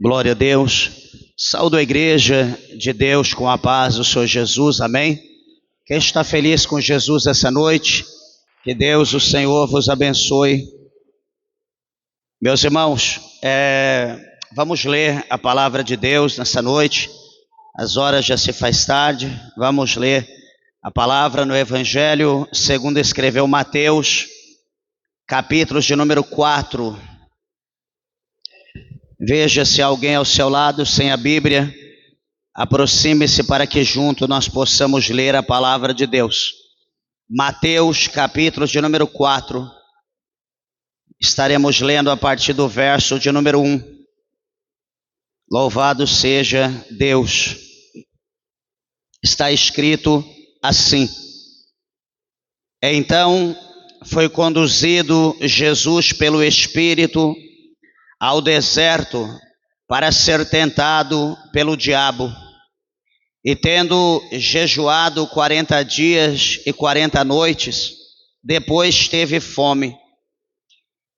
Glória a Deus. Saúdo a igreja de Deus com a paz do Senhor Jesus, amém? Quem está feliz com Jesus essa noite, que Deus, o Senhor, vos abençoe. Meus irmãos, vamos ler a palavra de Deus nessa noite. As horas já se faz tarde. Vamos ler a palavra no Evangelho segundo escreveu Mateus, capítulos de número 4. Veja se há alguém ao seu lado sem a Bíblia. Aproxime-se para que junto nós possamos ler a palavra de Deus. Mateus, capítulo de número 4. Estaremos lendo a partir do verso de número 1. Louvado seja Deus. Está escrito assim: Então foi conduzido Jesus pelo Espírito ao deserto para ser tentado pelo diabo. E tendo jejuado 40 dias e 40 noites, depois teve fome.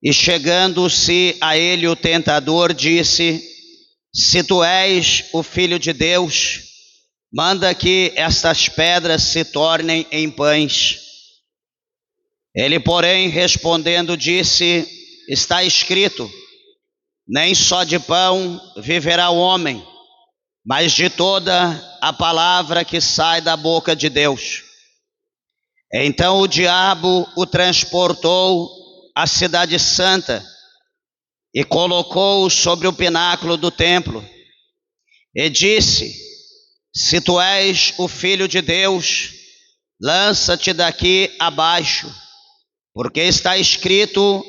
E chegando-se a ele o tentador, disse: Se tu és o Filho de Deus, manda que estas pedras se tornem em pães. Ele, porém, respondendo, disse: Está escrito: Nem só de pão viverá o homem, mas de toda a palavra que sai da boca de Deus. Então o diabo o transportou à cidade santa e colocou-o sobre o pináculo do templo. E disse: Se tu és o Filho de Deus, lança-te daqui abaixo, porque está escrito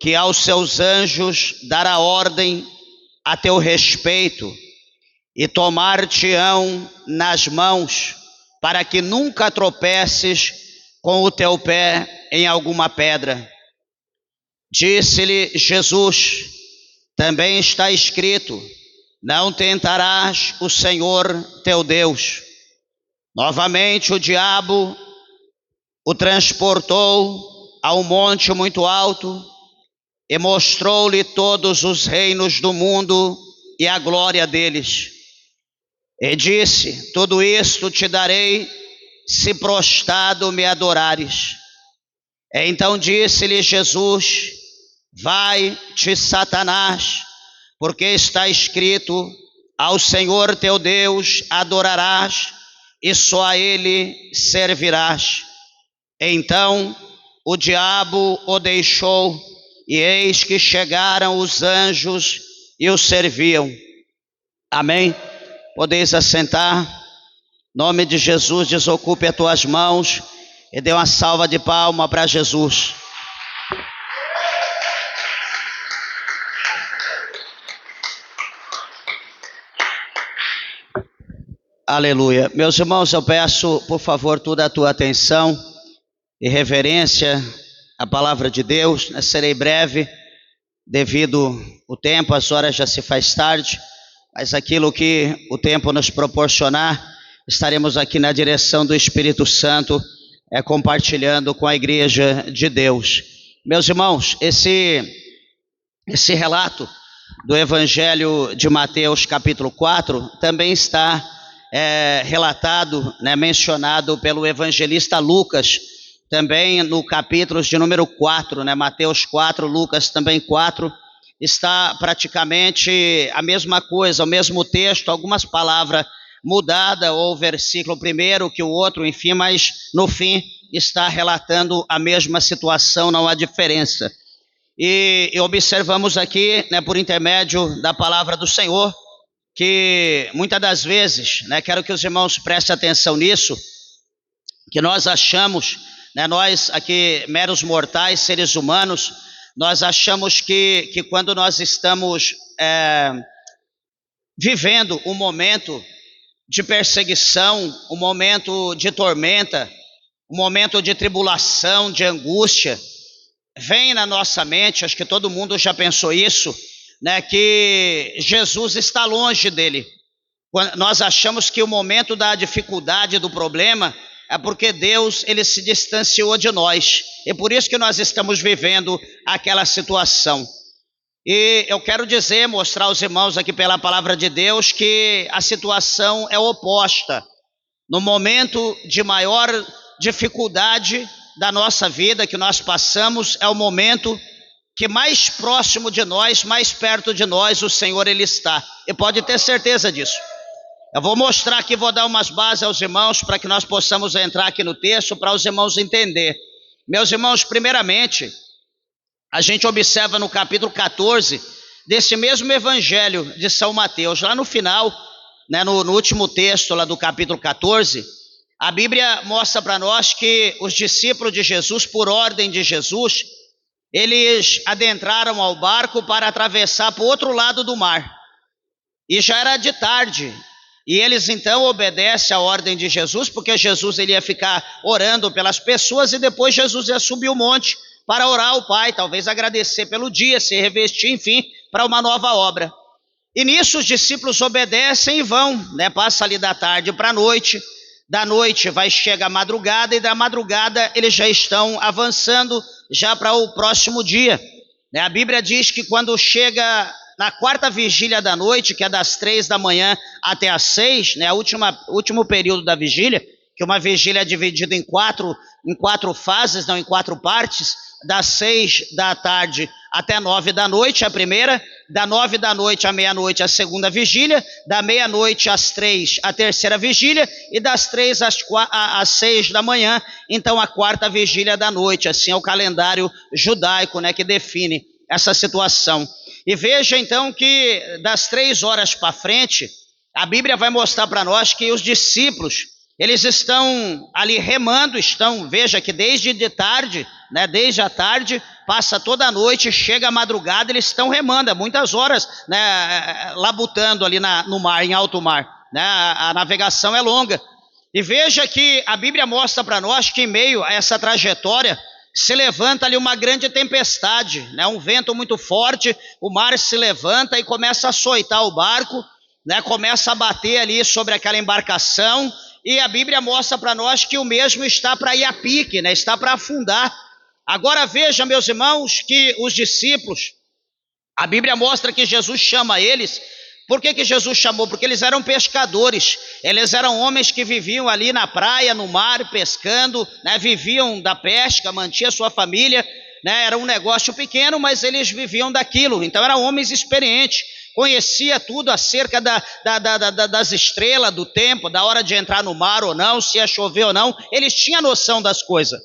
que aos seus anjos dará ordem a teu respeito, e tomar-te-ão nas mãos, para que nunca tropeces com o teu pé em alguma pedra. Disse-lhe Jesus: Também está escrito: Não tentarás o Senhor teu Deus. Novamente o diabo o transportou a um monte muito alto, e mostrou-lhe todos os reinos do mundo e a glória deles. E disse: Tudo isto te darei, se prostrado me adorares. Então disse-lhe Jesus: Vai-te, Satanás, porque está escrito: Ao Senhor teu Deus adorarás, e só a ele servirás. Então o diabo o deixou, e eis que chegaram os anjos e o serviam. Amém? Podeis assentar. Em nome de Jesus, desocupe as tuas mãos e dê uma salva de palmas para Jesus. Aleluia. Meus irmãos, eu peço, por favor, toda a tua atenção e reverência à palavra de Deus. Serei breve, devido o tempo, as horas já se faz tarde, mas aquilo que o tempo nos proporcionar, estaremos aqui na direção do Espírito Santo, compartilhando com a igreja de Deus. Meus irmãos, esse relato do Evangelho de Mateus capítulo 4 também está relatado, mencionado pelo evangelista Lucas, também no capítulo de número 4, Mateus 4, Lucas também 4, está praticamente a mesma coisa, o mesmo texto, algumas palavras mudadas, ou o versículo primeiro que o outro, enfim, mas no fim está relatando a mesma situação, não há diferença. E observamos aqui, por intermédio da palavra do Senhor, que muitas das vezes, quero que os irmãos prestem atenção nisso, que nós achamos, nós aqui, meros mortais, seres humanos, nós achamos que quando nós estamos vivendo um momento de perseguição, um momento de tormenta, um momento de tribulação, de angústia, vem na nossa mente, acho que todo mundo já pensou isso, que Jesus está longe dele. Nós achamos que o momento da dificuldade, do problema, é porque Deus, ele se distanciou de nós. É por isso que nós estamos vivendo aquela situação. E eu quero dizer, mostrar aos irmãos aqui pela palavra de Deus, que a situação é oposta. No momento de maior dificuldade da nossa vida que nós passamos, é o momento que mais próximo de nós, mais perto de nós, o Senhor Ele está. E pode ter certeza disso. Eu vou mostrar aqui, vou dar umas bases aos irmãos para que nós possamos entrar aqui no texto, para os irmãos entender. Meus irmãos, primeiramente, a gente observa no capítulo 14 desse mesmo evangelho de São Mateus, lá no final, né, no último texto lá do capítulo 14, a Bíblia mostra para nós que os discípulos de Jesus, por ordem de Jesus, eles adentraram ao barco para atravessar para o outro lado do mar. E já era de tarde. E eles então obedecem à ordem de Jesus, porque Jesus ele ia ficar orando pelas pessoas e depois Jesus ia subir o monte para orar ao Pai, talvez agradecer pelo dia, se revestir, enfim, para uma nova obra. E nisso os discípulos obedecem e vão, né? Passa ali da tarde para a noite, da noite vai chegar a madrugada e da madrugada eles já estão avançando já para o próximo dia. Né? A Bíblia diz que quando chega na quarta vigília da noite, que é das 3 da manhã até as 6, né, último período da vigília, que uma vigília é dividida em quatro fases, não em 4 partes, das 6 da tarde até 9 da noite, a primeira, da 9 da noite à meia-noite, a segunda vigília, da meia-noite às 3, a terceira vigília, e das 3 às 6 da manhã, então a quarta vigília da noite. Assim é o calendário judaico, né, que define essa situação. E veja então que das 3 horas para frente, a Bíblia vai mostrar para nós que os discípulos, eles estão ali remando, veja que desde de tarde, né, desde a tarde, passa toda a noite, chega a madrugada, eles estão remando, é muitas horas, né, labutando ali no mar, em alto mar, né, a navegação é longa. E veja que a Bíblia mostra para nós que em meio a essa trajetória, se levanta ali uma grande tempestade, né? Um vento muito forte, o mar se levanta e começa a açoitar o barco, né? Começa a bater ali sobre aquela embarcação, e a Bíblia mostra para nós que o mesmo está para ir a pique, né? Está para afundar. Agora veja, meus irmãos, que os discípulos, a Bíblia mostra que Jesus chama eles. Por que Jesus chamou? Porque eles eram pescadores, eles eram homens que viviam ali na praia, no mar, pescando, né? Viviam da pesca, mantinha sua família, né? Era um negócio pequeno, mas eles viviam daquilo, então eram homens experientes, conhecia tudo acerca das estrelas, do tempo, da hora de entrar no mar ou não, se ia chover ou não, eles tinham noção das coisas.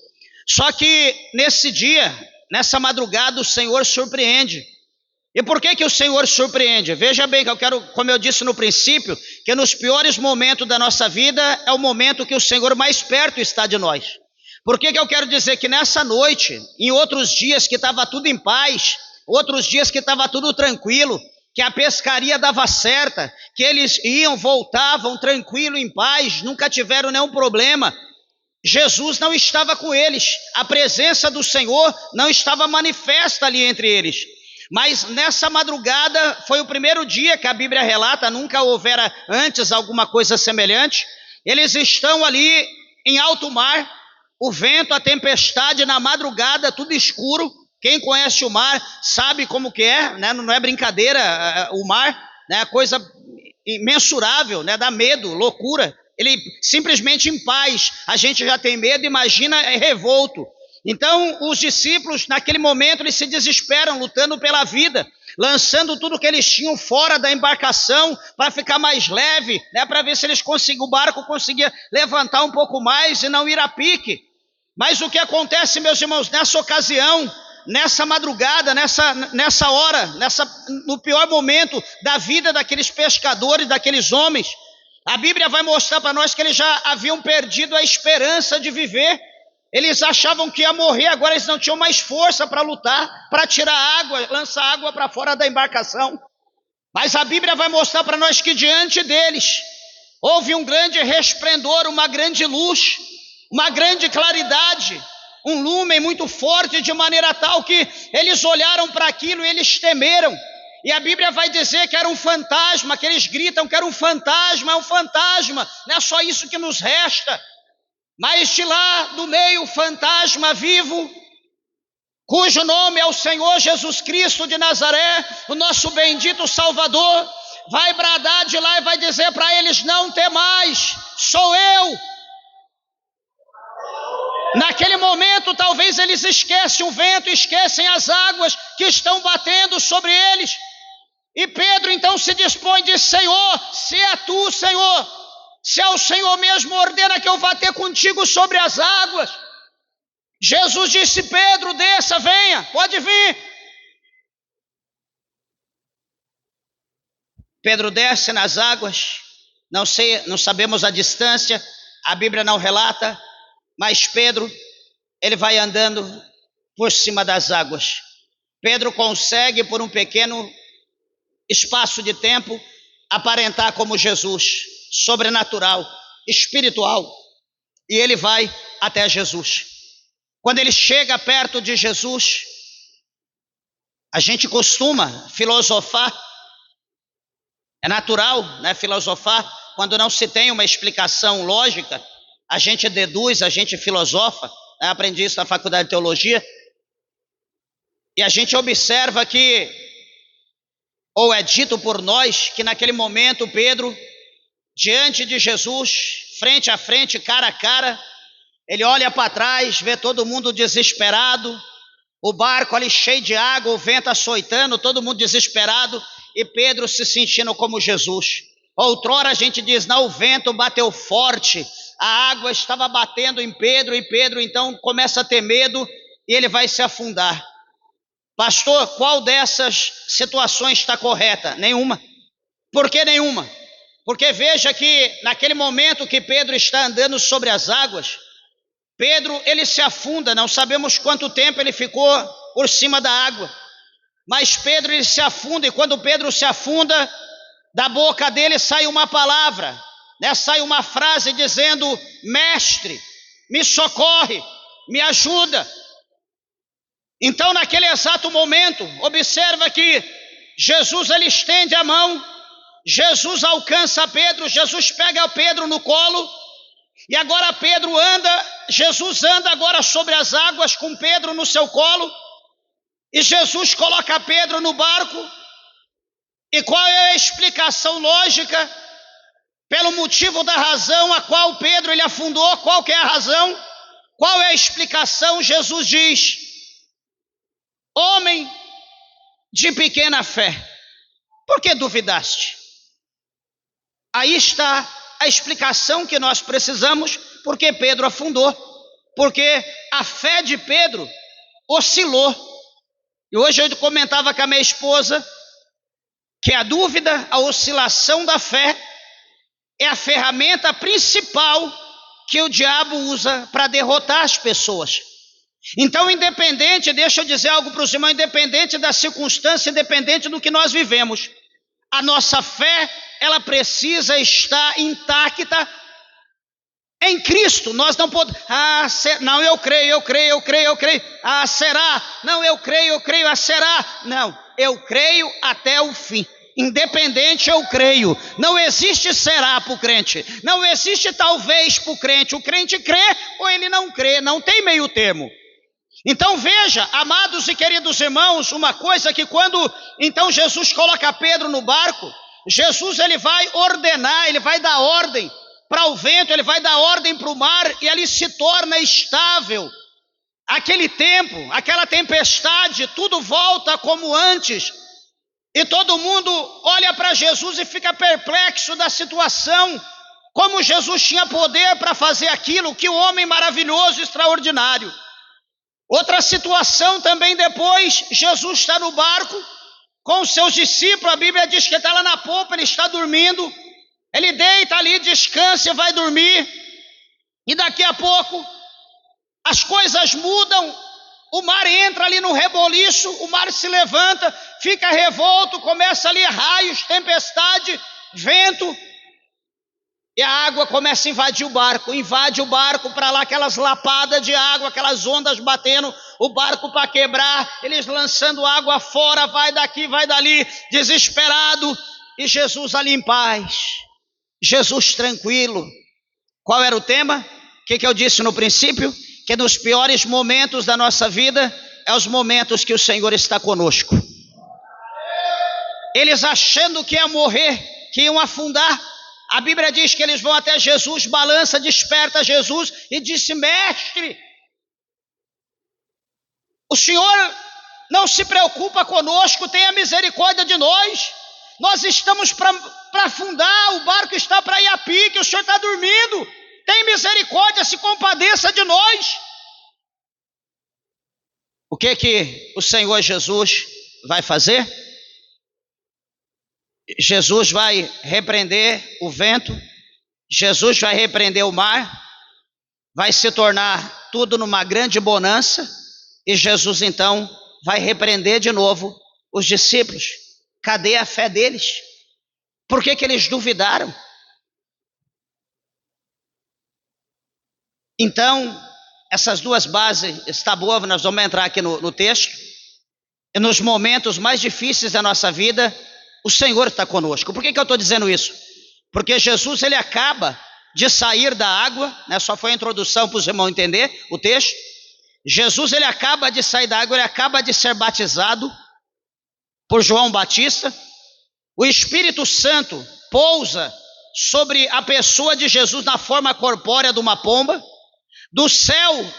Só que nesse dia, nessa madrugada, o Senhor surpreende. E por que o Senhor surpreende? Veja bem que eu quero, como eu disse no princípio, que nos piores momentos da nossa vida é o momento que o Senhor mais perto está de nós. Por que eu quero dizer que nessa noite, em outros dias que estava tudo em paz, outros dias que estava tudo tranquilo, que a pescaria dava certa, que eles iam, voltavam tranquilo, em paz, nunca tiveram nenhum problema, Jesus não estava com eles, a presença do Senhor não estava manifesta ali entre eles. Mas nessa madrugada foi o primeiro dia que a Bíblia relata, nunca houvera antes alguma coisa semelhante. Eles estão ali em alto mar, o vento, a tempestade, na madrugada, tudo escuro. Quem conhece o mar sabe como que é, né? Não é brincadeira o mar, né? Coisa imensurável, né? Dá medo, loucura. Ele simplesmente em paz, a gente já tem medo, imagina revolto. Então os discípulos naquele momento eles se desesperam, lutando pela vida, lançando tudo que eles tinham fora da embarcação para ficar mais leve, né, para ver se eles conseguiam, o barco conseguia levantar um pouco mais e não ir a pique. Mas o que acontece, meus irmãos, nessa ocasião, nessa madrugada, nessa hora, no pior momento da vida daqueles pescadores, daqueles homens, a Bíblia vai mostrar para nós que eles já haviam perdido a esperança de viver. Eles achavam que ia morrer, agora eles não tinham mais força para lutar, para tirar água, lançar água para fora da embarcação. Mas a Bíblia vai mostrar para nós que diante deles houve um grande resplendor, uma grande luz, uma grande claridade, um lume muito forte, de maneira tal que eles olharam para aquilo e eles temeram. E a Bíblia vai dizer que era um fantasma, que eles gritam que era um fantasma, é um fantasma, não é só isso que nos resta. Mas de lá do meio, fantasma vivo, cujo nome é o Senhor Jesus Cristo de Nazaré, o nosso bendito Salvador, vai bradar de lá e vai dizer para eles: não temais, sou eu. Naquele momento, talvez eles esquecem o vento, esquecem as águas que estão batendo sobre eles. E Pedro então se dispõe e diz: Senhor, se é tu, Senhor, se é o Senhor mesmo, ordena que eu vá ter contigo sobre as águas. Jesus disse: Pedro, desça, venha, pode vir. Pedro desce nas águas, não sabemos a distância, a Bíblia não relata, mas Pedro, ele vai andando por cima das águas. Pedro consegue, por um pequeno espaço de tempo, aparentar como Jesus, sobrenatural, espiritual, e ele vai até Jesus. Quando ele chega perto de Jesus, a gente costuma filosofar, é natural, né, filosofar, quando não se tem uma explicação lógica, a gente deduz, a gente filosofa, né, aprendi isso na faculdade de teologia, e a gente observa que, ou é dito por nós, que naquele momento Pedro, diante de Jesus, frente a frente, cara a cara, ele olha para trás, vê todo mundo desesperado, o barco ali cheio de água, o vento açoitando, todo mundo desesperado, e Pedro se sentindo como Jesus. Outrora a gente diz: não, o vento bateu forte, a água estava batendo em Pedro, e Pedro então começa a ter medo, e ele vai se afundar. Pastor, qual dessas situações está correta? Nenhuma. Por que nenhuma? Porque veja que naquele momento que Pedro está andando sobre as águas, Pedro, ele se afunda, não sabemos quanto tempo ele ficou por cima da água, mas Pedro, ele se afunda, e quando Pedro se afunda, da boca dele sai uma palavra, né? Sai uma frase dizendo: mestre, me socorre, me ajuda. Então naquele exato momento, observa que Jesus, ele estende a mão, Jesus alcança Pedro, Jesus pega Pedro no colo, e agora Pedro anda, Jesus anda agora sobre as águas com Pedro no seu colo, e Jesus coloca Pedro no barco. E qual é a explicação lógica? Pelo motivo da razão a qual Pedro ele afundou, qual que é a razão? Qual é a explicação? Jesus diz: homem de pequena fé, por que duvidaste? Aí está a explicação que nós precisamos, porque Pedro afundou, porque a fé de Pedro oscilou. E hoje eu comentava com a minha esposa que a dúvida, a oscilação da fé é a ferramenta principal que o diabo usa para derrotar as pessoas. Então, independente, deixa eu dizer algo para o irmão, independente da circunstância, independente do que nós vivemos, a nossa fé, ela precisa estar intacta em Cristo. Nós não podemos, não, eu creio, será? Não, eu creio, será? Não, eu creio até o fim. Independente, eu creio. Não existe será para o crente, não existe talvez para o crente. O crente crê ou ele não crê, não tem meio termo. Então veja, amados e queridos irmãos, uma coisa que quando então Jesus coloca Pedro no barco, Jesus ele vai ordenar, ele vai dar ordem para o vento, ele vai dar ordem para o mar, e ali se torna estável. Aquele tempo, aquela tempestade, tudo volta como antes, e todo mundo olha para Jesus e fica perplexo da situação, como Jesus tinha poder para fazer aquilo, que homem maravilhoso, extraordinário. Outra situação também depois, Jesus está no barco com os seus discípulos, a Bíblia diz que está lá na popa, ele está dormindo, ele deita ali, descansa e vai dormir, e daqui a pouco as coisas mudam, o mar entra ali no reboliço, o mar se levanta, fica revolto, começa ali raios, tempestade, vento, e a água começa a invadir o barco para lá, aquelas lapadas de água, aquelas ondas batendo, o barco para quebrar, eles lançando água fora, vai daqui, vai dali, desesperado, e Jesus ali em paz, Jesus tranquilo. Qual era o tema? O que eu disse no princípio? Que nos piores momentos da nossa vida é os momentos que o Senhor está conosco. Eles achando que iam morrer, que iam afundar. A Bíblia diz que eles vão até Jesus, balança, desperta Jesus e disse: mestre, o Senhor não se preocupa conosco, tenha misericórdia de nós. Nós estamos para afundar, o barco está para ir a pique, o Senhor está dormindo. Tem misericórdia, se compadeça de nós. O que o Senhor Jesus vai fazer? Jesus vai repreender o vento, Jesus vai repreender o mar, vai se tornar tudo numa grande bonança, e Jesus então vai repreender de novo os discípulos. Cadê a fé deles? Por que eles duvidaram? Então, essas duas bases, está boa, nós vamos entrar aqui no texto. E nos momentos mais difíceis da nossa vida, o Senhor está conosco. Por que eu estou dizendo isso? Porque Jesus, ele acaba de sair da água, né? Só foi a introdução para os irmãos entender o texto. Jesus, ele acaba de sair da água, ele acaba de ser batizado por João Batista. O Espírito Santo pousa sobre a pessoa de Jesus na forma corpórea de uma pomba. Do céu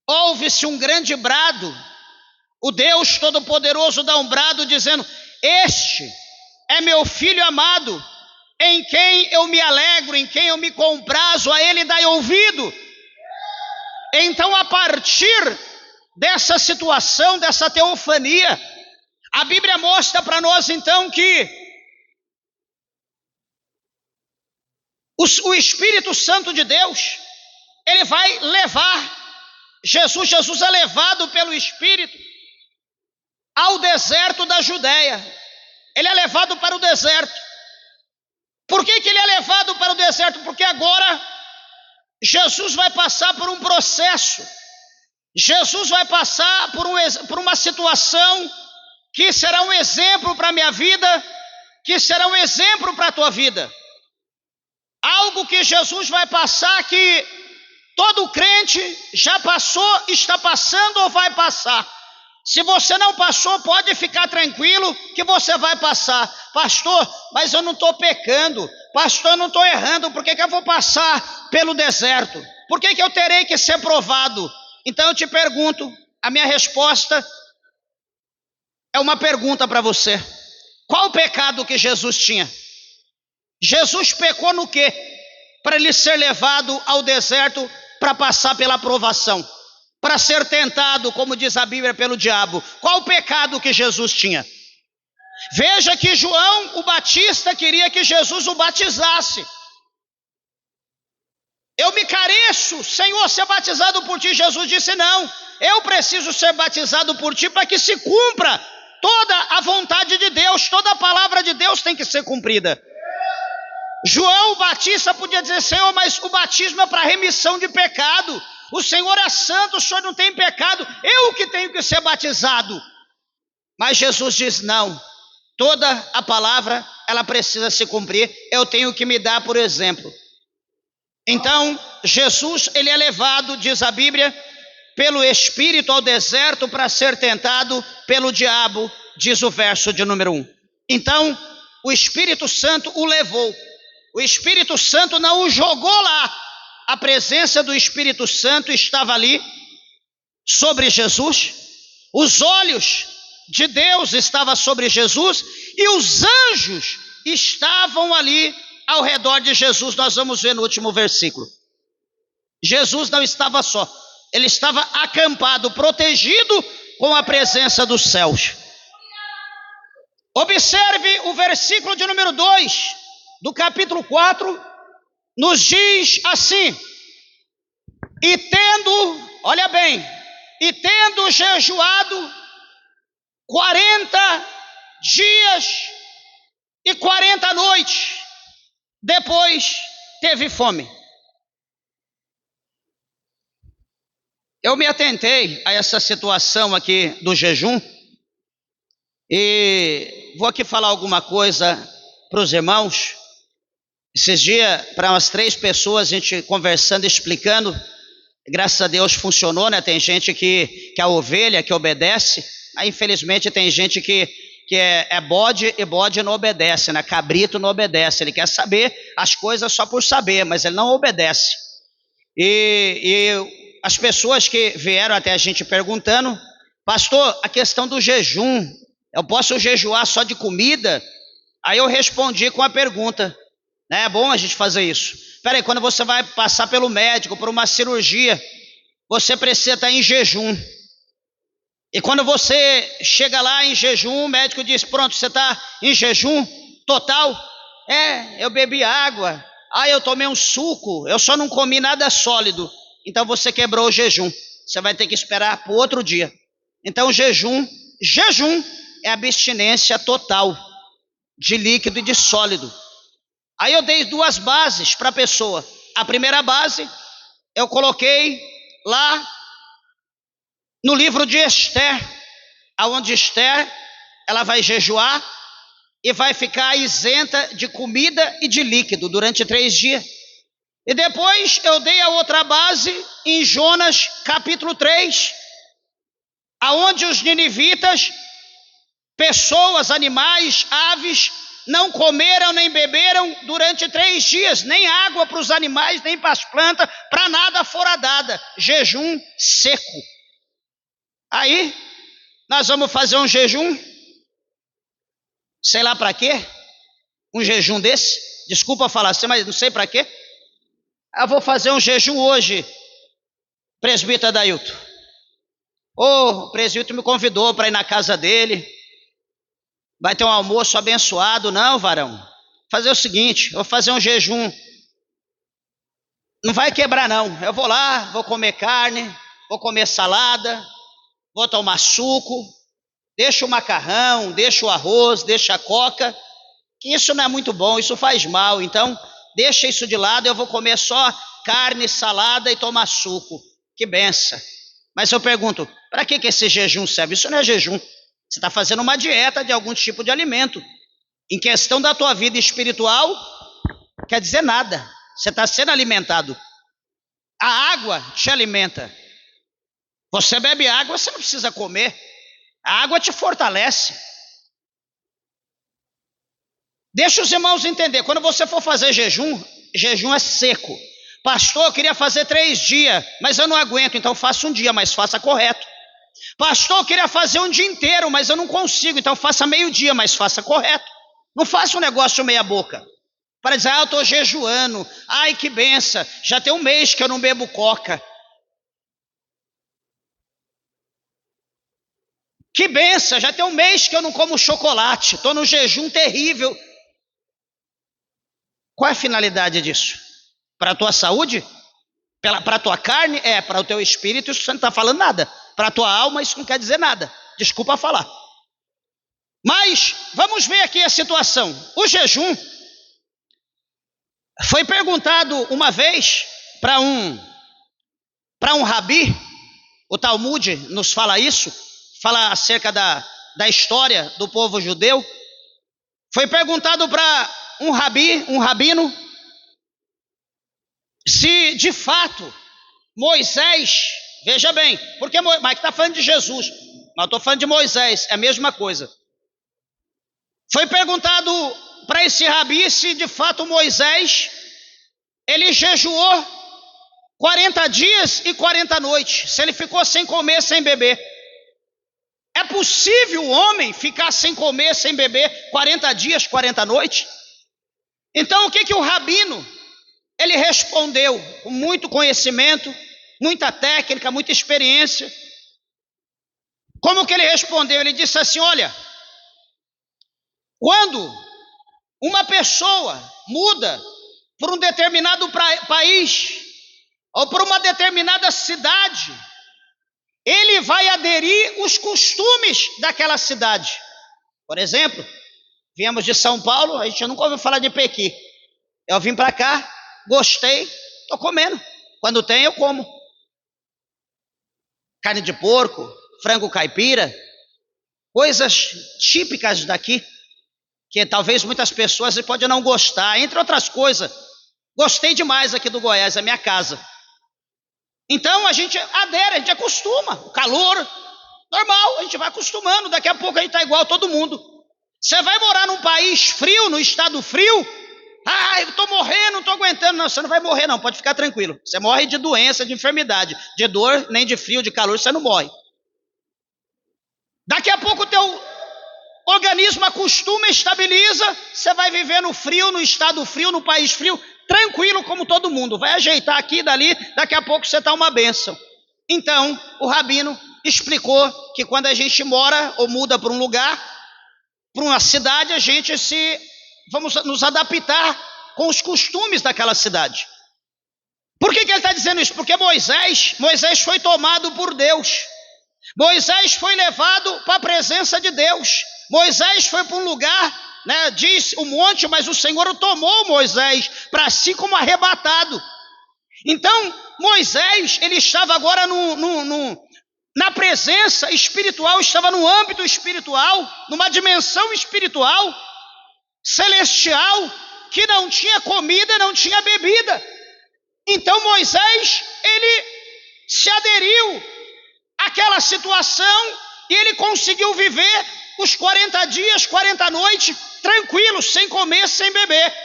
ouve-se um grande brado. O Deus Todo-Poderoso dá um brado dizendo: este é meu Filho amado, em quem eu me alegro, em quem eu me comprazo, a ele dai ouvido. Então, a partir dessa situação, dessa teofania, a Bíblia mostra para nós então que o Espírito Santo de Deus, ele vai levar Jesus é levado pelo Espírito ao deserto da Judéia. Ele é levado para o deserto. Por que ele é levado para o deserto? Porque agora Jesus vai passar por um processo. Jesus vai passar por uma situação que será um exemplo para a minha vida, que será um exemplo para a tua vida. Algo que Jesus vai passar que todo crente já passou, está passando ou vai passar. Se você não passou, pode ficar tranquilo que você vai passar. Pastor, mas eu não estou pecando. Pastor, eu não estou errando. Por que eu vou passar pelo deserto? Por que eu terei que ser provado? Então eu te pergunto, a minha resposta é uma pergunta para você. Qual o pecado que Jesus tinha? Jesus pecou no quê? Para ele ser levado ao deserto para passar pela provação, para ser tentado, como diz a Bíblia, pelo diabo. Qual o pecado que Jesus tinha? Veja que João o Batista queria que Jesus o batizasse. Eu me careço, Senhor, ser batizado por ti. Jesus disse: não, eu preciso ser batizado por ti para que se cumpra toda a vontade de Deus, toda a palavra de Deus tem que ser cumprida. João Batista podia dizer: Senhor, mas o batismo é para remissão de pecado. O Senhor é santo, o Senhor não tem pecado, eu que tenho que ser batizado. Mas Jesus diz: não, toda a palavra, ela precisa se cumprir, eu tenho que me dar por exemplo. Então, Jesus, ele é levado, diz a Bíblia, pelo Espírito ao deserto para ser tentado pelo diabo, diz o verso de número 1. Então, o Espírito Santo o levou. O Espírito Santo não o jogou lá. A presença do Espírito Santo estava ali sobre Jesus. Os olhos de Deus estavam sobre Jesus e os anjos estavam ali ao redor de Jesus. Nós vamos ver no último versículo. Jesus não estava só, ele estava acampado, protegido com a presença dos céus. Observe o versículo de número 2 do capítulo 4, nos diz assim: e tendo, olha bem, e tendo jejuado 40 dias e 40 noites, depois teve fome. Eu me atentei a essa situação aqui do jejum e vou aqui falar alguma coisa para os irmãos. Esses dias, para umas 3 pessoas, a gente conversando, explicando, Graças a Deus funcionou, né? Tem gente que é ovelha, que obedece, mas infelizmente tem gente que é bode e bode não obedece, né? Cabrito não obedece, ele quer saber as coisas só por saber, mas ele não obedece. E as pessoas que vieram até a gente perguntando, pastor, a questão do jejum, eu posso jejuar só de comida? Aí eu respondi com a pergunta, né? É bom a gente fazer isso. Espera aí, quando você vai passar pelo médico, por uma cirurgia, você precisa estar em jejum. E quando você chega lá em jejum, o médico diz, pronto, você está em jejum total? Eu bebi água, eu tomei um suco, eu só não comi nada sólido. Então você quebrou o jejum, você vai ter que esperar para o outro dia. Então jejum é abstinência total de líquido e de sólido. Aí eu dei 2 bases para a pessoa. A primeira base, eu coloquei lá no livro de Esther, aonde Esther, ela vai jejuar e vai ficar isenta de comida e de líquido durante 3 dias. E depois eu dei a outra base em Jonas capítulo 3, aonde os ninivitas, pessoas, animais, aves, não comeram nem beberam durante 3 dias, nem água para os animais, nem para as plantas, para nada fora dada, jejum seco. Aí, nós vamos fazer um jejum, sei lá para quê, um jejum desse, desculpa falar assim, mas não sei para quê. Eu vou fazer um jejum hoje, presbítero Adailton. O presbítero me convidou para ir na casa dele, vai ter um almoço abençoado. Não, varão, fazer o seguinte, eu vou fazer um jejum, não vai quebrar não, eu vou lá, vou comer carne, vou comer salada, vou tomar suco, deixa o macarrão, deixa o arroz, deixa a coca, que isso não é muito bom, isso faz mal, então deixa isso de lado, eu vou comer só carne, salada e tomar suco, que benção. Mas eu pergunto, para que esse jejum serve? Isso não é jejum, você está fazendo uma dieta de algum tipo de alimento. Em questão da tua vida espiritual, quer dizer nada, você está sendo alimentado. A água te alimenta. Você bebe água, você não precisa comer. A água te fortalece. Deixa os irmãos entender, quando você for fazer jejum, jejum é seco. Pastor, eu queria fazer 3 dias, mas eu não aguento, então faça um dia, mas faça correto. Pastor, eu queria fazer um dia inteiro, mas eu não consigo, então faça meio dia, mas faça correto. Não faça um negócio meia boca. Para dizer, eu estou jejuando, ai que benção, já tem 1 mês que eu não bebo coca. Que benção, já tem 1 mês que eu não como chocolate, estou num jejum terrível. Qual é a finalidade disso? Para a tua saúde? Para a tua carne? Para o teu espírito isso você não está falando nada. Para a tua alma isso não quer dizer nada. Desculpa falar. Mas vamos ver aqui a situação. O jejum foi perguntado uma vez para um rabi, o Talmud nos fala isso, fala acerca da história do povo judeu. Foi perguntado para um rabino, se de fato Moisés, veja bem, porque Mike está falando de Jesus, mas eu estou falando de Moisés, é a mesma coisa. Foi perguntado para esse rabi se de fato Moisés, ele jejuou 40 dias e 40 noites, se ele ficou sem comer, sem beber. É possível o homem ficar sem comer, sem beber 40 dias, 40 noites? Então o que o rabino, ele respondeu com muito conhecimento, muita técnica, muita experiência. Como que ele respondeu? Ele disse assim, olha, quando uma pessoa muda para um determinado país ou para uma determinada cidade, ele vai aderir os costumes daquela cidade. Por exemplo, viemos de São Paulo, a gente nunca ouviu falar de pequi. Eu vim para cá, gostei, estou comendo. Quando tem, eu como. Carne de porco, frango caipira, coisas típicas daqui, que talvez muitas pessoas podem não gostar, entre outras coisas. Gostei demais aqui do Goiás, é minha casa. Então a gente adere, a gente acostuma. O calor, normal, a gente vai acostumando. Daqui a pouco a gente está igual a todo mundo. Você vai morar num país frio, no estado frio. Ah, eu estou morrendo, não estou aguentando. Não, você não vai morrer não, pode ficar tranquilo. Você morre de doença, de enfermidade. De dor, nem de frio, de calor, você não morre. Daqui a pouco o teu organismo acostuma, estabiliza. Você vai viver no frio, no estado frio, no país frio. Tranquilo como todo mundo. Vai ajeitar aqui e dali, daqui a pouco você está uma bênção. Então, o rabino explicou que quando a gente mora ou muda para um lugar, para uma cidade, a gente vamos nos adaptar com os costumes daquela cidade. Por que ele está dizendo isso? Porque Moisés foi tomado por Deus. Moisés foi levado para a presença de Deus. Moisés foi para um lugar, né, diz o monte, mas o Senhor tomou Moisés para si como arrebatado. Então, Moisés, ele estava agora na presença espiritual, estava no âmbito espiritual, numa dimensão espiritual, celestial, que não tinha comida, não tinha bebida. Então Moisés, ele se aderiu àquela situação e ele conseguiu viver os 40 dias, 40 noites, tranquilo, sem comer, sem beber,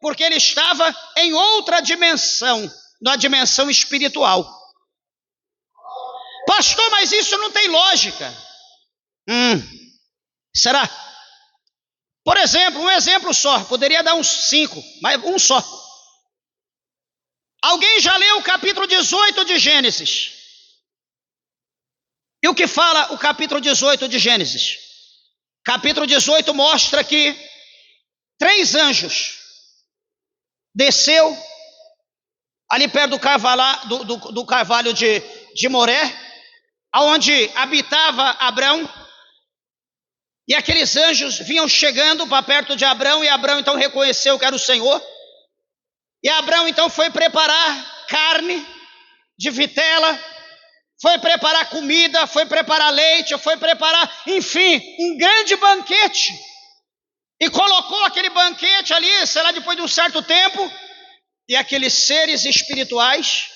porque ele estava em outra dimensão, na dimensão espiritual. Pastor, mas isso não tem lógica. Será? Por exemplo, um exemplo só, poderia dar uns 5, mas um só. Alguém já leu o capítulo 18 de Gênesis? E o que fala o capítulo 18 de Gênesis? Capítulo 18 mostra que 3 anjos desceu ali perto do carvalho de Moré, aonde habitava Abrão, e aqueles anjos vinham chegando para perto de Abrão, e Abrão então reconheceu que era o Senhor, e Abrão então foi preparar carne de vitela, foi preparar comida, foi preparar leite, foi preparar, enfim, um grande banquete, e colocou aquele banquete ali, sei lá, depois de um certo tempo, e aqueles seres espirituais,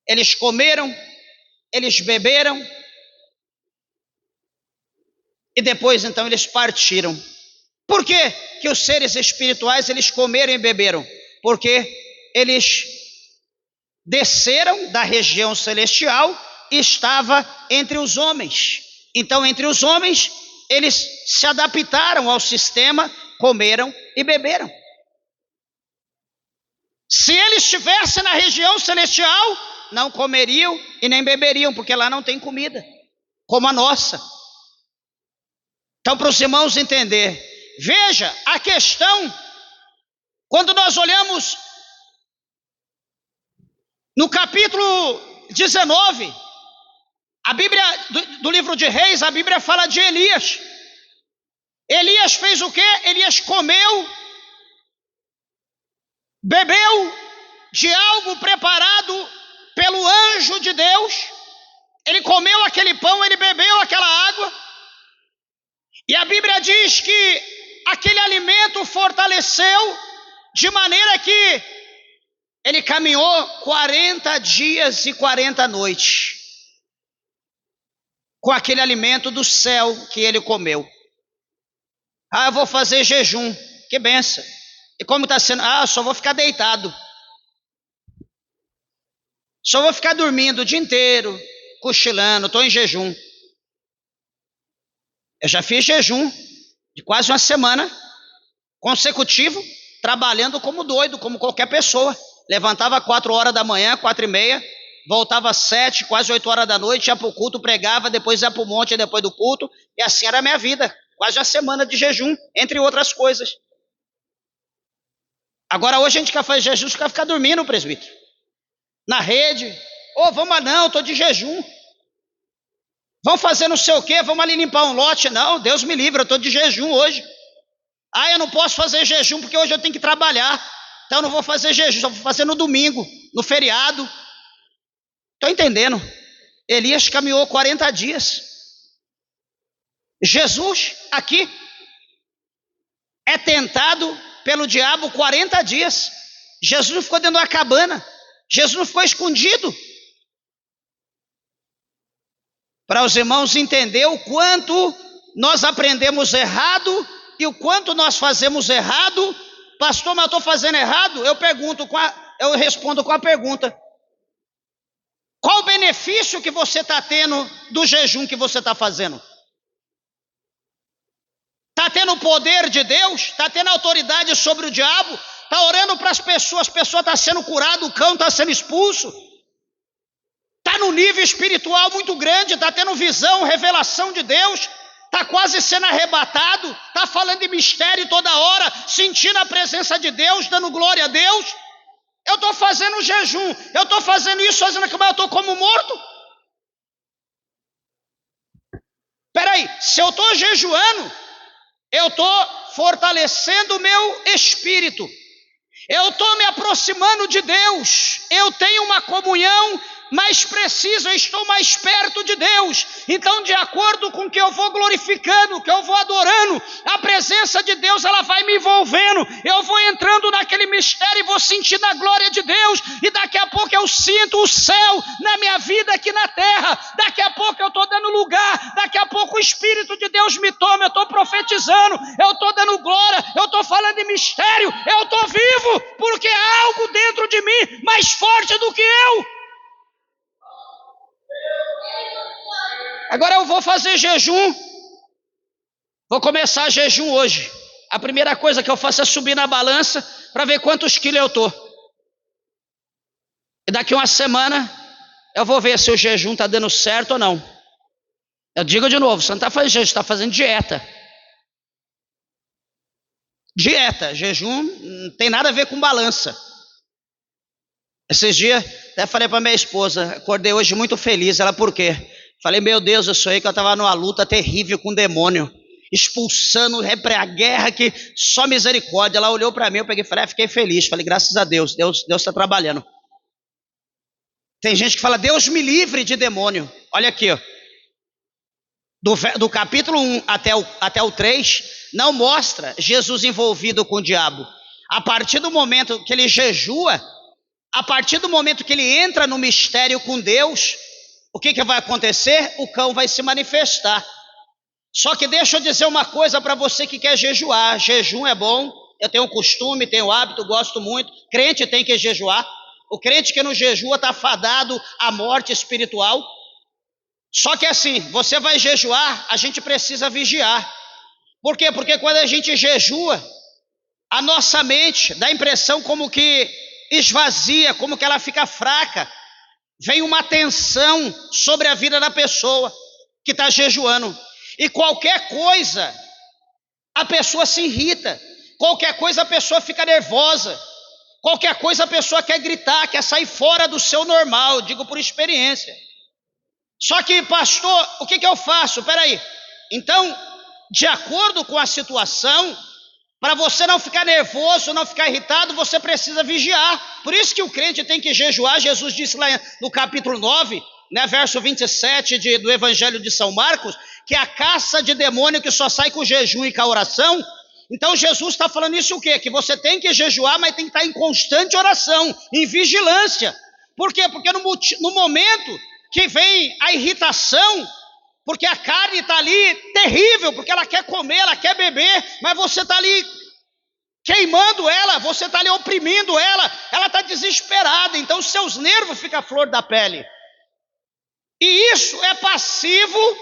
eles comeram, eles beberam, e depois então eles partiram. Por que que os seres espirituais eles comeram e beberam? Porque eles desceram da região celestial e estava entre os homens. Então entre os homens eles se adaptaram ao sistema, comeram e beberam. Se eles estivessem na região celestial, não comeriam e nem beberiam, porque lá não tem comida, como a nossa. Então, para os irmãos entender, veja a questão, quando nós olhamos no capítulo 19, a Bíblia, do livro de Reis, a Bíblia fala de Elias. Elias fez o quê? Elias comeu, bebeu de algo preparado pelo anjo de Deus. Ele comeu aquele pão, ele bebeu aquela água. E a Bíblia diz que aquele alimento fortaleceu de maneira que ele caminhou 40 dias e 40 noites com aquele alimento do céu que ele comeu. Ah, eu vou fazer jejum, que benção. E como está sendo? Ah, só vou ficar deitado. Só vou ficar dormindo o dia inteiro, cochilando, estou em jejum. Eu já fiz jejum de quase uma semana consecutivo, trabalhando como doido, como qualquer pessoa. Levantava 4 horas da manhã, 4h30, voltava às 7, quase 8 horas da noite, ia para o culto, pregava, depois ia para o monte, depois do culto, e assim era a minha vida, quase uma semana de jejum, entre outras coisas. Agora hoje a gente quer fazer jejum, quer ficar dormindo, presbítero, na rede. Vamos não, estou de jejum. Vamos fazer não sei o quê, vamos ali limpar um lote. Não, Deus me livre, eu estou de jejum hoje. Eu não posso fazer jejum porque hoje eu tenho que trabalhar. Então eu não vou fazer jejum, só vou fazer no domingo, no feriado. Estou entendendo? Elias caminhou 40 dias. Jesus aqui é tentado pelo diabo 40 dias. Jesus não ficou dentro de uma cabana. Jesus não ficou escondido. Para os irmãos entender o quanto nós aprendemos errado e o quanto nós fazemos errado. Pastor, mas eu estou fazendo errado? Eu respondo com a pergunta: qual o benefício que você está tendo do jejum que você está fazendo? Está tendo o poder de Deus? Está tendo autoridade sobre o diabo? Está orando para as pessoas estão sendo curado, o cão está sendo expulso? Está no nível espiritual muito grande, está tendo visão, revelação de Deus, está quase sendo arrebatado, está falando de mistério toda hora, sentindo a presença de Deus, dando glória a Deus. Eu estou fazendo jejum, eu estou fazendo isso, fazendo aquilo, mas eu estou como morto. Peraí, se eu estou jejuando, eu estou fortalecendo o meu espírito, eu estou me aproximando de Deus, eu tenho uma comunhão mais precisa, eu estou mais perto de Deus. Então, de acordo com o que eu vou glorificando, o que eu vou adorando, a presença de Deus, ela vai me envolvendo, eu vou entrando naquele mistério e vou sentindo a glória de Deus, e daqui a pouco eu sinto o céu na minha vida aqui na terra, daqui a pouco eu estou dando lugar, daqui a pouco o Espírito de Deus me toma, eu estou profetizando, eu estou dando glória, eu estou falando de mistério, eu estou vivo, porque há algo dentro de mim mais forte do que eu. Agora eu vou fazer jejum, vou começar jejum hoje. A primeira coisa que eu faço é subir na balança para ver quantos quilos eu estou. E daqui uma semana eu vou ver se o jejum está dando certo ou não. Eu digo de novo, você não está fazendo jejum, você está fazendo dieta. Dieta, jejum não tem nada a ver com balança. Esses dias até falei para minha esposa, acordei hoje muito feliz. Ela, por quê? Falei, meu Deus, eu sonhei que eu estava numa luta terrível com o demônio, expulsando a guerra que só misericórdia. Ela olhou para mim, eu peguei e falei, fiquei feliz. Falei, graças a Deus, Deus está trabalhando. Tem gente que fala, Deus me livre de demônio. Olha aqui, ó. Do capítulo 1 até o 3, não mostra Jesus envolvido com o diabo. A partir do momento que ele jejua, a partir do momento que ele entra no mistério com Deus, o que vai acontecer? O cão vai se manifestar. Só que deixa eu dizer uma coisa para você que quer jejuar. Jejum é bom, eu tenho costume, tenho hábito, gosto muito. Crente tem que jejuar. O crente que não jejua está fadado à morte espiritual. Só que assim, você vai jejuar, a gente precisa vigiar. Por quê? Porque quando a gente jejua, a nossa mente dá a impressão como que esvazia, como que ela fica fraca. Vem uma tensão sobre a vida da pessoa que está jejuando. E qualquer coisa, a pessoa se irrita. Qualquer coisa, a pessoa fica nervosa. Qualquer coisa, a pessoa quer gritar, quer sair fora do seu normal. Digo por experiência. Só que, pastor, o que eu faço? Peraí. Então, de acordo com a situação, para você não ficar nervoso, não ficar irritado, você precisa vigiar. Por isso que o crente tem que jejuar. Jesus disse lá no capítulo 9, né, verso 27 do Evangelho de São Marcos, que é a caça de demônio que só sai com jejum e com a oração. Então Jesus está falando isso o quê? Que você tem que jejuar, mas tem que estar em constante oração, em vigilância. Por quê? Porque no momento que vem a irritação, porque a carne está ali terrível, porque ela quer comer, ela quer beber, mas você está ali queimando ela, você está ali oprimindo ela está desesperada, então os seus nervos ficam à flor da pele. E isso é passivo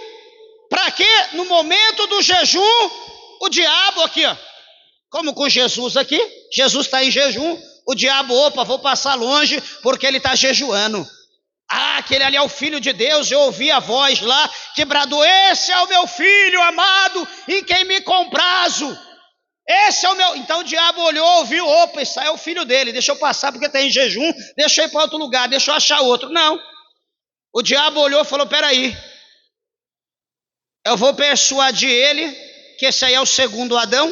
para que no momento do jejum, o diabo aqui, ó, como com Jesus aqui, Jesus está em jejum, o diabo, opa, vou passar longe porque ele está jejuando. Ah, aquele ali é o Filho de Deus, eu ouvi a voz lá que bradou, esse é o meu Filho amado, em quem me comprazo. Esse é o meu... Então o diabo olhou, ouviu, opa, esse é o filho dele, deixa eu passar porque está em jejum, deixa eu ir para outro lugar, deixa eu achar outro. Não, o diabo olhou e falou, peraí, eu vou persuadir ele, que esse aí é o segundo Adão,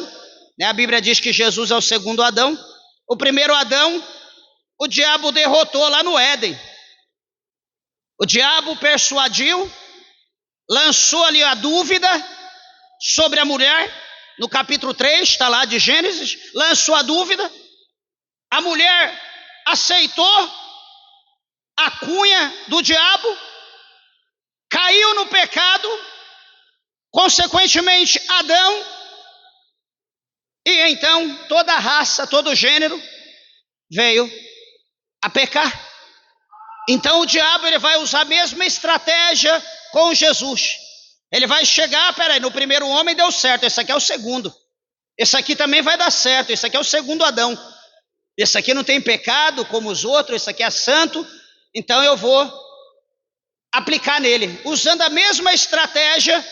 né? A Bíblia diz que Jesus é o segundo Adão. O primeiro Adão, o diabo derrotou lá no Éden. O diabo persuadiu, lançou ali a dúvida sobre a mulher, no capítulo 3, está lá de Gênesis, lançou a dúvida, a mulher aceitou, a cunha do diabo, caiu no pecado, consequentemente Adão, e então toda a raça, todo o gênero veio a pecar. Então o diabo ele vai usar a mesma estratégia com Jesus. Ele vai chegar, peraí, no primeiro homem deu certo, esse aqui é o segundo. Esse aqui também vai dar certo, esse aqui é o segundo Adão. Esse aqui não tem pecado como os outros, esse aqui é santo, então eu vou aplicar nele, usando a mesma estratégia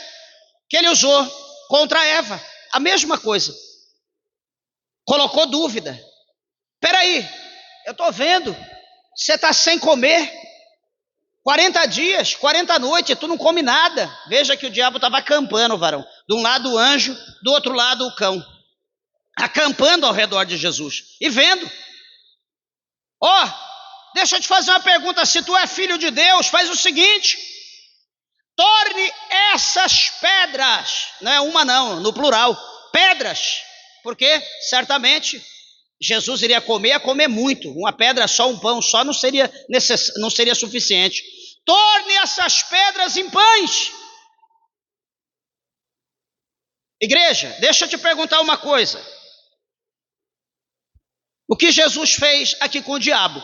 que ele usou contra Eva, a mesma coisa. Colocou dúvida. Peraí, eu estou vendo, você está sem comer, 40 dias, 40 noites, tu não come nada. Veja que o diabo estava acampando, varão. De um lado o anjo, do outro lado o cão. Acampando ao redor de Jesus e vendo. Ó, deixa eu te fazer uma pergunta, se tu é filho de Deus, faz o seguinte, torne essas pedras, não é uma não, no plural, pedras, porque certamente Jesus iria comer muito, uma pedra só, um pão só não seria suficiente. Torne essas pedras em pães. Igreja, deixa eu te perguntar uma coisa. O que Jesus fez aqui com o diabo?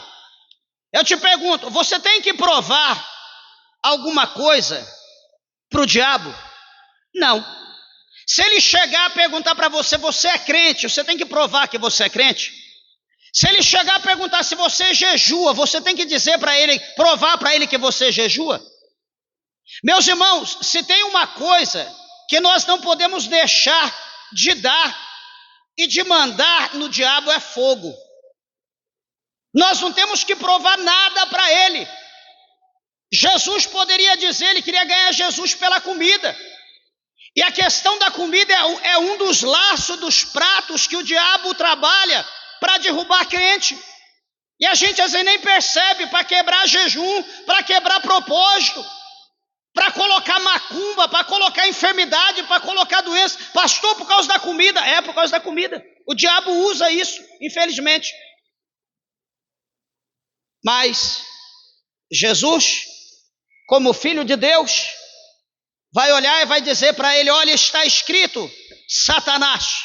Eu te pergunto, você tem que provar alguma coisa para o diabo? Não. Se ele chegar a perguntar para você, você é crente, você tem que provar que você é crente? Se ele chegar a perguntar se você jejua, você tem que dizer para ele, provar para ele que você jejua? Meus irmãos, se tem uma coisa que nós não podemos deixar de dar e de mandar no diabo é fogo. Nós não temos que provar nada para ele. Jesus poderia dizer, ele queria ganhar Jesus pela comida. E a questão da comida é um dos laços, dos pratos que o diabo trabalha para derrubar crente. E a gente às vezes nem percebe, para quebrar jejum, para quebrar propósito, para colocar macumba, para colocar enfermidade, para colocar doença. Pastor, por causa da comida? É, por causa da comida. O diabo usa isso, infelizmente. Mas Jesus, como filho de Deus, vai olhar e vai dizer para ele, olha, está escrito, Satanás,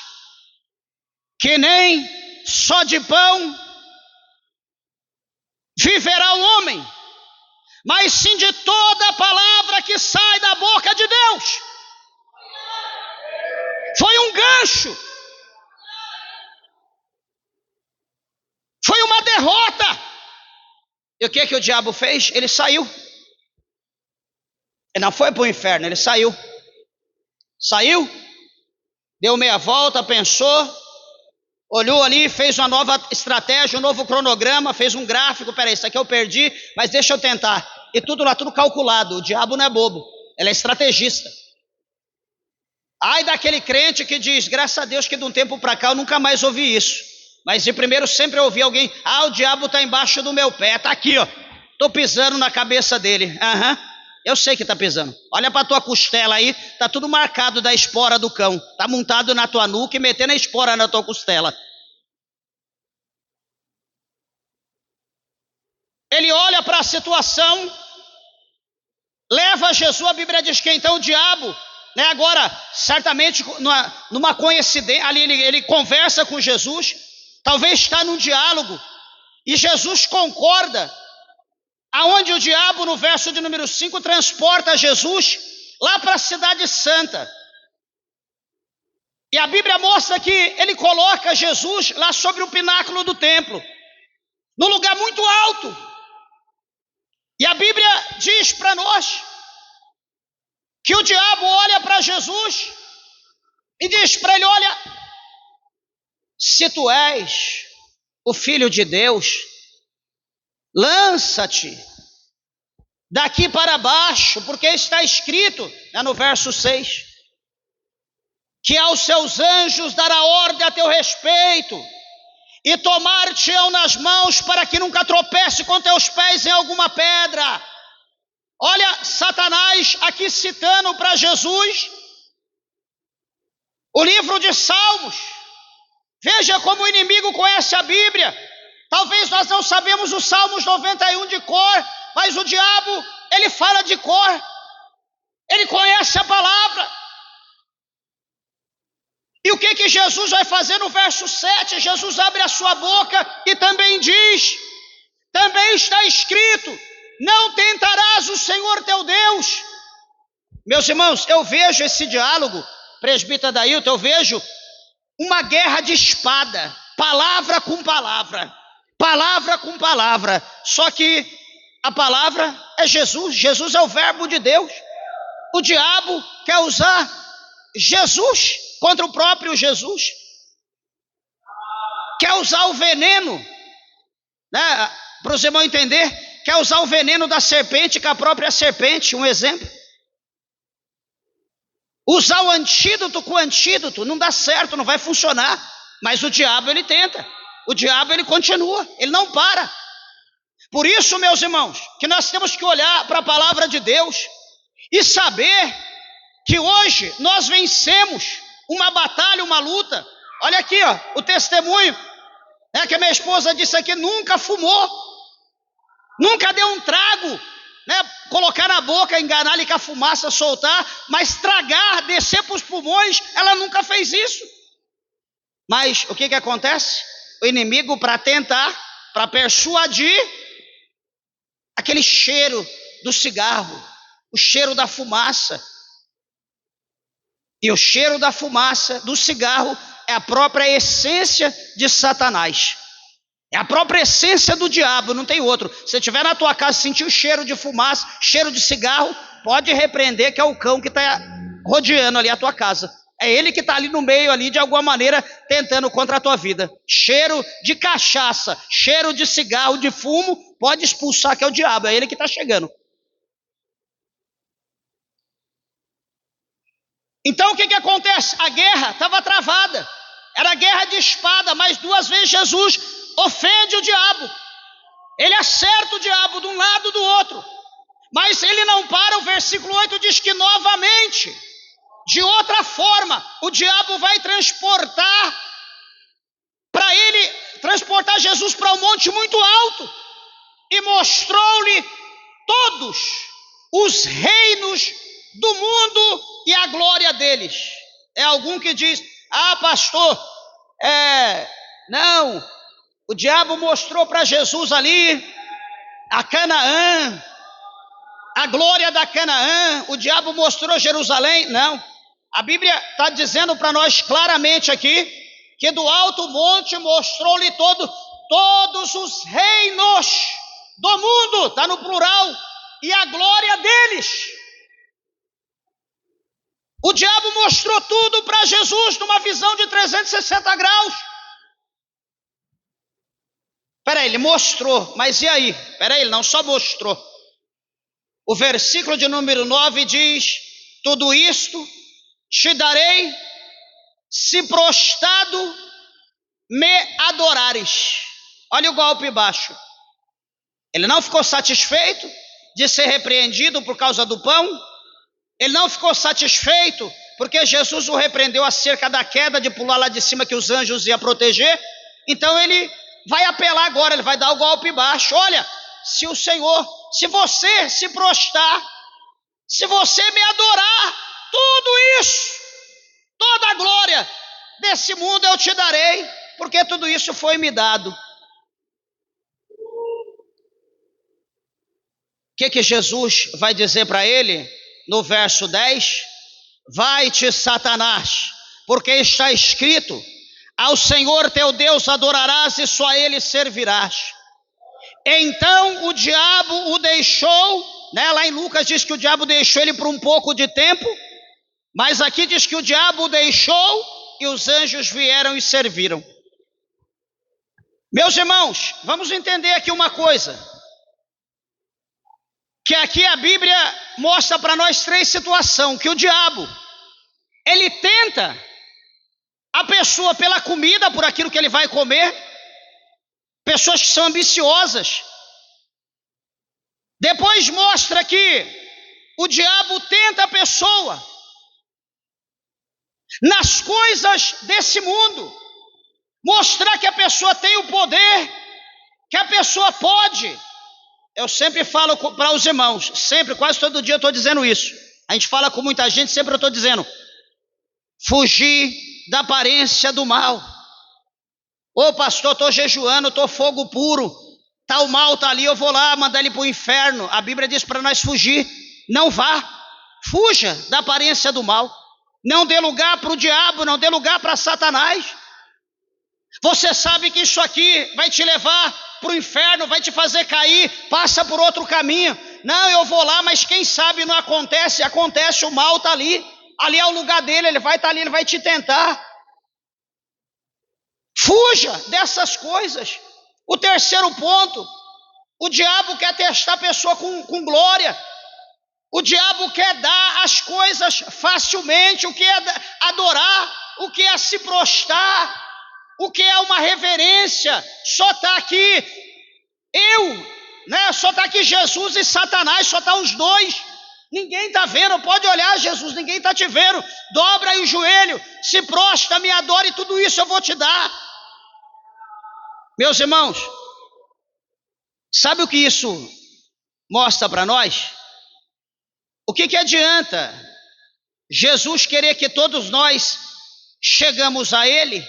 que nem só de pão viverá o homem, mas sim de toda a palavra que sai da boca de Deus. Foi um gancho. Foi uma derrota. E o que o diabo fez? Ele saiu. Ele não foi para o inferno, ele saiu. Saiu, deu meia volta, pensou, olhou ali, fez uma nova estratégia, um novo cronograma, fez um gráfico, peraí, isso aqui eu perdi, mas deixa eu tentar. E tudo lá, tudo calculado. O diabo não é bobo, ele é estrategista. Ai daquele crente que diz, graças a Deus que de um tempo para cá eu nunca mais ouvi isso. Mas de primeiro sempre ouvi alguém, o diabo está embaixo do meu pé, está aqui, ó. Estou pisando na cabeça dele. Eu sei que está pisando. Olha para a tua costela aí, está tudo marcado da espora do cão. Está montado na tua nuca e metendo a espora na tua costela. Ele olha para a situação, leva Jesus, a Bíblia diz que então o diabo, né, agora, certamente, numa coincidência, ali ele conversa com Jesus, talvez está num diálogo, e Jesus concorda, aonde o diabo, no verso de número 5, transporta Jesus lá para a cidade santa. E a Bíblia mostra que ele coloca Jesus lá sobre o pináculo do templo, num lugar muito alto. E a Bíblia diz para nós que o diabo olha para Jesus e diz para ele, olha, se tu és o Filho de Deus, lança-te daqui para baixo, porque está escrito, no verso 6, que aos seus anjos dará ordem a teu respeito, e tomar-te-ão nas mãos para que nunca tropece com teus pés em alguma pedra. Olha, Satanás aqui citando para Jesus o livro de Salmos. Veja como o inimigo conhece a Bíblia. Talvez nós não sabemos os Salmos 91 de cor, mas o diabo, ele fala de cor. Ele conhece a palavra. E o que Jesus vai fazer no verso 7? Jesus abre a sua boca e também diz, também está escrito, não tentarás o Senhor teu Deus. Meus irmãos, eu vejo esse diálogo, presbítero Dailton, eu vejo uma guerra de espada, palavra com palavra, palavra com palavra. Só que a palavra é Jesus, Jesus é o verbo de Deus. O diabo quer usar Jesus contra o próprio Jesus. Quer usar o veneno, né? Para os irmãos entender, quer usar o veneno da serpente com a própria serpente, um exemplo. Usar o antídoto com o antídoto, não dá certo, não vai funcionar. Mas o diabo ele tenta, o diabo ele continua, ele não para. Por isso, meus irmãos, que nós temos que olhar para a palavra de Deus e saber que hoje nós vencemos uma batalha, uma luta. Olha aqui, ó, o testemunho, né, que a minha esposa disse aqui, nunca fumou, nunca deu um trago, né, colocar na boca, enganar-lhe com a fumaça, soltar, mas tragar, descer para os pulmões, ela nunca fez isso. Mas o que acontece? O inimigo, para tentar, para persuadir, aquele cheiro do cigarro, o cheiro da fumaça. E o cheiro da fumaça, do cigarro, é a própria essência de Satanás. É a própria essência do diabo, não tem outro. Se você estiver na tua casa e sentir o cheiro de fumaça, cheiro de cigarro, pode repreender que é o cão que está rodeando ali a tua casa. É ele que está ali no meio, ali de alguma maneira, tentando contra a tua vida. Cheiro de cachaça, cheiro de cigarro, de fumo, pode expulsar que é o diabo, é ele que está chegando. Então o que acontece? A guerra estava travada, era guerra de espada, mas duas vezes Jesus ofende o diabo, ele acerta o diabo de um lado e do outro, mas ele não para. O versículo 8 diz que novamente, de outra forma, o diabo vai transportar Jesus para um monte muito alto e mostrou-lhe todos os reinos do mundo e a glória deles. É algum que diz, pastor, não, o diabo mostrou para Jesus ali a Canaã, a glória da Canaã, o diabo mostrou Jerusalém. Não, a Bíblia está dizendo para nós claramente aqui, que do alto monte mostrou-lhe todos os reinos do mundo, está no plural, e a glória deles. O diabo mostrou tudo para Jesus numa visão de 360 graus. Peraí, ele mostrou, mas e aí? Peraí, ele não só mostrou. O versículo de número 9 diz, tudo isto te darei se prostrado me adorares. Olha o golpe baixo. Ele não ficou satisfeito de ser repreendido por causa do pão. Ele não ficou satisfeito porque Jesus o repreendeu acerca da queda de pular lá de cima que os anjos iam proteger. Então ele vai apelar agora, ele vai dar o golpe baixo. Olha, se o Senhor, se você se prostrar, se você me adorar, tudo isso, toda a glória desse mundo eu te darei, porque tudo isso foi me dado. O que Jesus vai dizer para ele no verso 10? Vai-te, Satanás, porque está escrito, ao Senhor teu Deus adorarás e só a ele servirás. Então o diabo o deixou, né? Lá em Lucas diz que o diabo deixou ele por um pouco de tempo, mas aqui diz que o diabo o deixou e os anjos vieram e serviram. Meus irmãos, vamos entender aqui uma coisa, que aqui a Bíblia mostra para nós três situações, que o diabo, ele tenta a pessoa pela comida, por aquilo que ele vai comer, pessoas que são ambiciosas. Depois mostra que o diabo tenta a pessoa nas coisas desse mundo, mostrar que a pessoa tem o poder, que a pessoa pode. Eu sempre falo para os irmãos, sempre, quase todo dia eu estou dizendo isso. A gente fala com muita gente, sempre eu estou dizendo, fugir da aparência do mal. Ô pastor, estou jejuando, estou fogo puro, tal mal está ali, eu vou lá mandar ele para o inferno. A Bíblia diz para nós fugir, não vá, fuja da aparência do mal. Não dê lugar para o diabo, não dê lugar para Satanás. Você sabe que isso aqui vai te levar para o inferno, vai te fazer cair, passa por outro caminho. Não, eu vou lá, mas quem sabe não acontece, acontece, o mal está ali. Ali é o lugar dele, ele vai estar ali, ele vai te tentar. Fuja dessas coisas. O terceiro ponto, o diabo quer testar a pessoa com glória. O diabo quer dar as coisas facilmente, o que é adorar, o que é se prostrar, o que é uma reverência. Só está aqui só está aqui Jesus e Satanás, só está os dois. Ninguém está vendo, pode olhar Jesus, ninguém está te vendo. Dobra aí o joelho, se prostra, me adora e tudo isso eu vou te dar. Meus irmãos, sabe o que isso mostra para nós? O que adianta Jesus querer que todos nós chegamos a Ele,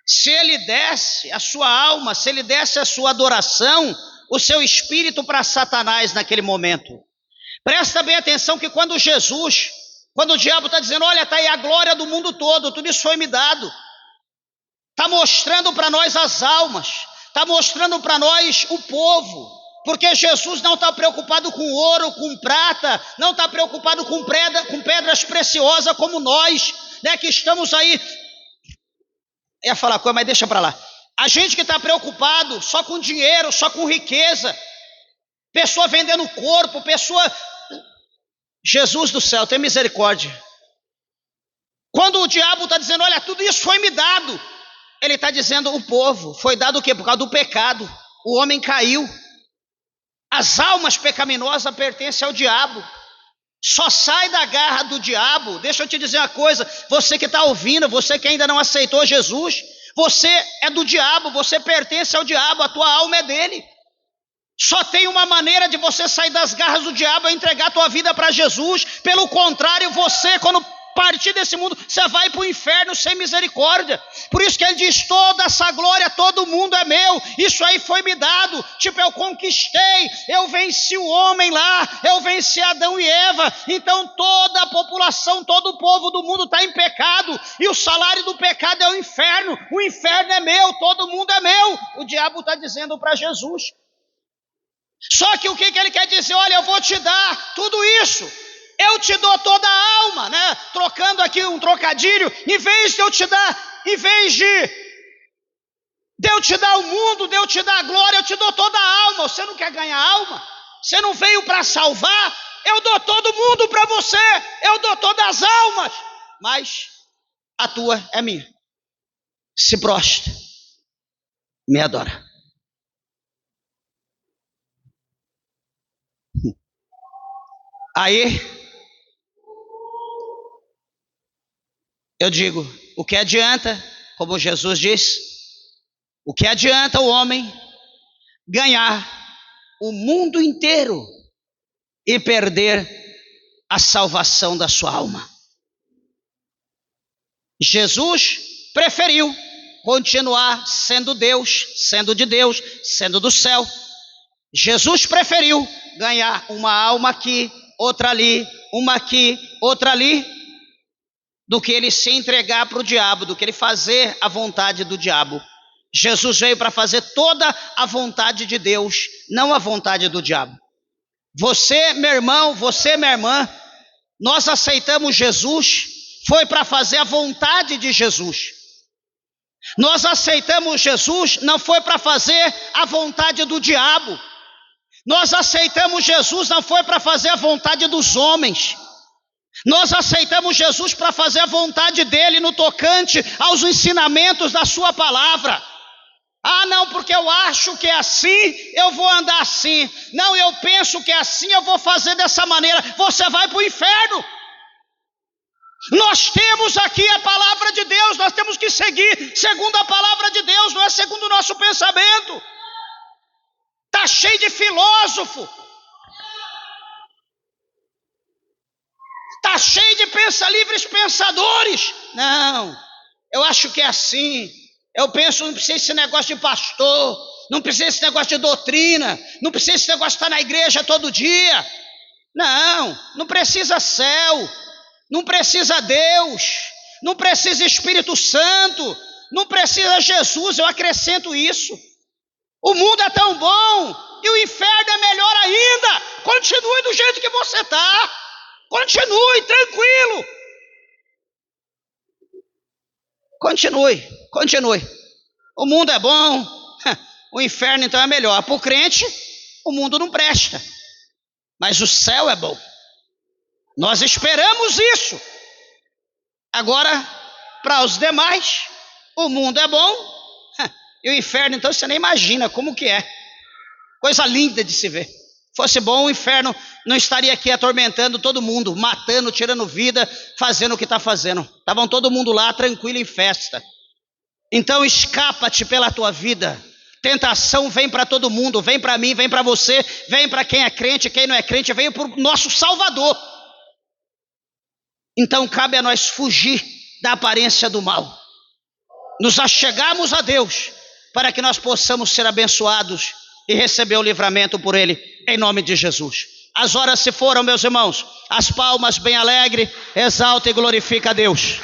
se Ele desse a sua alma, se Ele desse a sua adoração, o seu espírito para Satanás naquele momento? Presta bem atenção que quando o diabo está dizendo, olha, está aí a glória do mundo todo, tudo isso foi me dado. Está mostrando para nós as almas, está mostrando para nós o povo. Porque Jesus não está preocupado com ouro, com prata, não está preocupado com pedras preciosas como nós, que estamos aí. Eu ia falar coisa, mas deixa para lá. A gente que está preocupado só com dinheiro, só com riqueza, pessoa vendendo corpo, Jesus do céu, tem misericórdia. Quando o diabo está dizendo, olha, tudo isso foi me dado, ele está dizendo, o povo foi dado o quê? Por causa do pecado, o homem caiu. As almas pecaminosas pertencem ao diabo. Só sai da garra do diabo. Deixa eu te dizer uma coisa, você que está ouvindo, você que ainda não aceitou Jesus, você é do diabo, você pertence ao diabo, a tua alma é dele. Só tem uma maneira de você sair das garras do diabo, é entregar a tua vida para Jesus. Pelo contrário, você, quando partir desse mundo, você vai para o inferno sem misericórdia. Por isso que ele diz, toda essa glória, todo mundo é meu, isso aí foi me dado, eu conquistei, eu venci o homem lá, eu venci Adão e Eva, então toda a população, todo o povo do mundo está em pecado, e o salário do pecado é o inferno é meu, todo mundo é meu. O diabo está dizendo para Jesus. Só que o que ele quer dizer? Olha, eu vou te dar tudo isso, eu te dou toda a alma, trocando aqui um trocadilho, em vez de eu te dar o mundo, de eu te dar a glória, eu te dou toda a alma. Você não quer ganhar alma? Você não veio para salvar? Eu dou todo mundo para você, eu dou todas as almas, mas a tua é minha. Se prostra, me adora. Aí eu digo, o que adianta, como Jesus disse, o que adianta o homem ganhar o mundo inteiro e perder a salvação da sua alma? Jesus preferiu continuar sendo Deus, sendo de Deus, sendo do céu. Jesus preferiu ganhar uma alma aqui, outra ali, uma aqui, outra ali, do que ele se entregar para o diabo, do que ele fazer a vontade do diabo. Jesus veio para fazer toda a vontade de Deus, não a vontade do diabo. Você, meu irmão, você, minha irmã, nós aceitamos Jesus, foi para fazer a vontade de Jesus. Nós aceitamos Jesus, não foi para fazer a vontade do diabo. Nós aceitamos Jesus, não foi para fazer a vontade dos homens. Nós aceitamos Jesus para fazer a vontade dele no tocante aos ensinamentos da sua palavra. Ah, não, porque eu acho que é assim, eu vou andar assim. Não, eu penso que é assim, eu vou fazer dessa maneira. Você vai para o inferno. Nós temos aqui a palavra de Deus, nós temos que seguir segundo a palavra de Deus, não é segundo o nosso pensamento. está cheio de filósofo, está cheio de livres pensadores. Não, eu acho que é assim. Eu penso, não precisa esse negócio de pastor, não precisa esse negócio de doutrina, não precisa esse negócio de estar na igreja todo dia. Não precisa céu, não precisa Deus, não precisa Espírito Santo, não precisa Jesus. Eu acrescento isso. O mundo é tão bom e o inferno é melhor ainda. Continue do jeito que você está. Continue tranquilo. Continue. O mundo é bom, o inferno então é melhor. Para o crente, o mundo não presta, mas o céu é bom. Nós esperamos isso. Agora, para os demais, o mundo é bom e o inferno, então você nem imagina como que é. Coisa linda de se ver. Fosse bom, o inferno não estaria aqui atormentando todo mundo, matando, tirando vida, fazendo o que está fazendo. Estavam todo mundo lá tranquilo em festa. Então escapa-te pela tua vida. Tentação vem para todo mundo, vem para mim, vem para você, vem para quem é crente, quem não é crente, vem para o nosso Salvador. Então cabe a nós fugir da aparência do mal, nos achegarmos a Deus, para que nós possamos ser abençoados e receber o livramento por Ele, em nome de Jesus. As horas se foram, meus irmãos, as palmas bem alegre, exalta e glorifica a Deus.